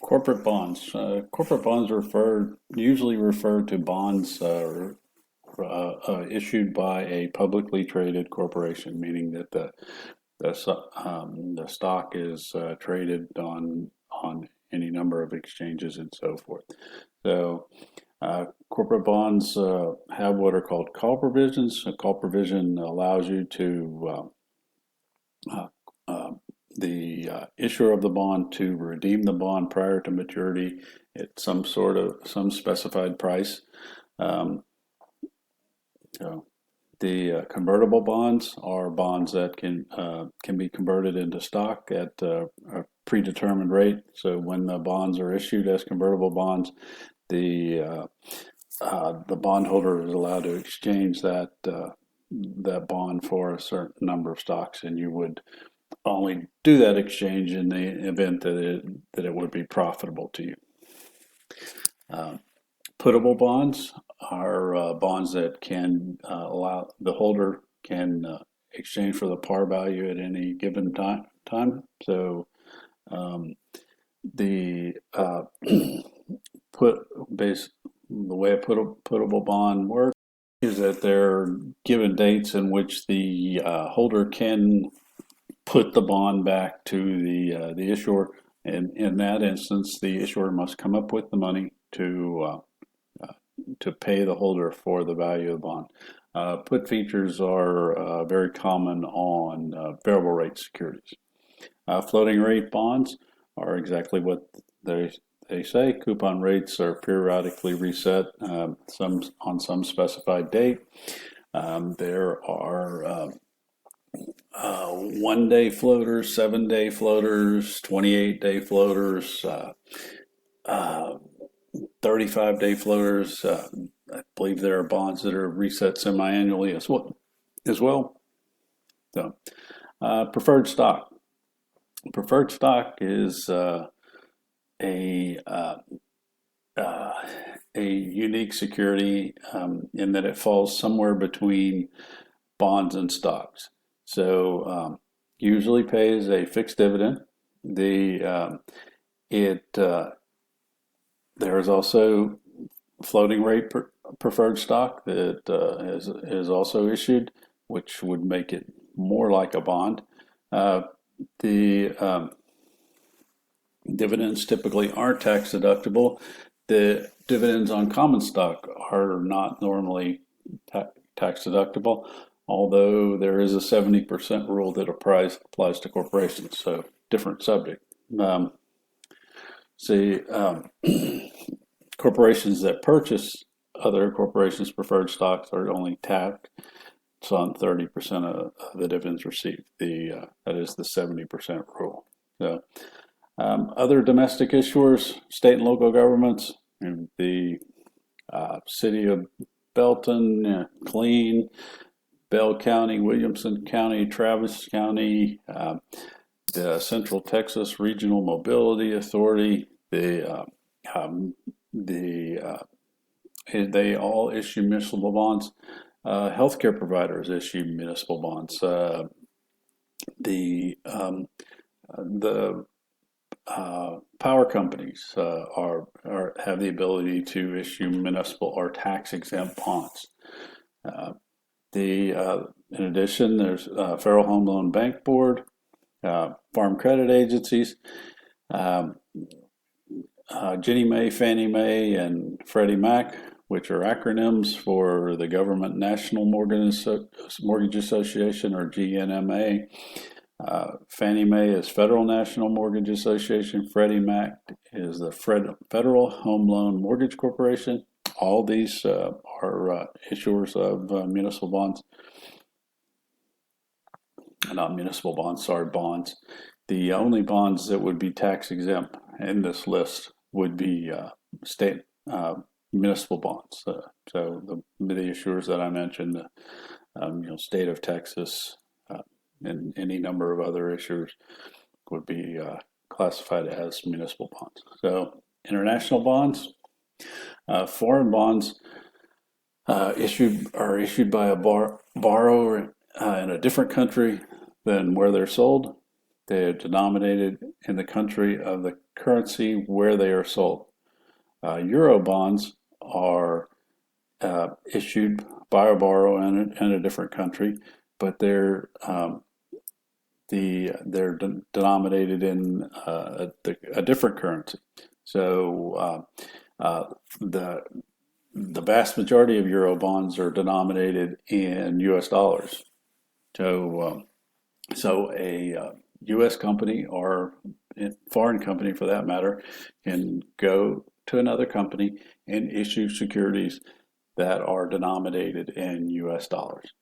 Corporate bonds. Corporate bonds usually refer to bonds issued by a publicly traded corporation, meaning that the stock is traded on any number of exchanges and so forth. So corporate bonds have what are called call provisions. A call provision allows you to uh, uh, the issuer of the bond to redeem the bond prior to maturity at some specified price. Um, so the convertible bonds are bonds that can be converted into stock at a predetermined rate. So when the bonds are issued as convertible bonds, the bondholder is allowed to exchange that bond for a certain number of stocks, and you would only do that exchange in the event that it would be profitable to you. Uh, Puttable bonds are bonds that can allow the holder can exchange for the par value at any given time. So um, the put base the way a puttable bond works is that there are given dates in which the holder can put the bond back to the issuer, and in that instance, the issuer must come up with the money to pay the holder for the value of the bond. Put features are very common on variable rate securities. Floating rate bonds are exactly what they say. Coupon rates are periodically reset, on some specified date. There are 1 day floaters, 7 day floaters, 28-day floaters, 35-day floaters. I believe there are bonds that are reset semi-annually as well. So, preferred stock. Preferred stock is a uh, a unique security in that it falls somewhere between bonds and stocks. So usually pays a fixed dividend. The it There is also floating rate preferred stock that is also issued, which would make it more like a bond. The Dividends typically aren't tax deductible. The dividends on common stock are not normally tax deductible, although there is a 70% rule that applies to corporations, so different subject. Um, see, corporations that purchase other corporations' preferred stocks are only taxed on 30% of the dividends received. That is the 70% rule. So, other domestic issuers, state and local governments, the city of Belton, Killeen, Bell County, Williamson County, Travis County, the Central Texas Regional Mobility Authority, they all issue municipal bonds. Healthcare providers issue municipal bonds. The power companies have the ability to issue municipal or tax exempt bonds. In addition, there's Federal Home Loan Bank Board, farm credit agencies, Ginnie Mae, Fannie Mae, and Freddie Mac, which are acronyms for the Government National Mortgage Association, or GNMA. Fannie Mae is Federal National Mortgage Association. Freddie Mac is the Federal Home Loan Mortgage Corporation. All these are issuers of municipal bonds. Not municipal bonds, sorry, bonds. The only bonds that would be tax exempt in this list would be state municipal bonds. So the issuers that I mentioned, state of Texas, and any number of other issuers would be classified as municipal bonds. So international bonds, foreign bonds are issued by a borrower in a different country than where they're sold. They are denominated in the country of the currency where they are sold. Euro bonds are issued buy or borrow in a different country, but they're denominated in a different currency. So the vast majority of euro bonds are denominated in U.S. dollars. So a U.S. company or a foreign company, for that matter, can go to another company and issue securities that are denominated in U.S. dollars.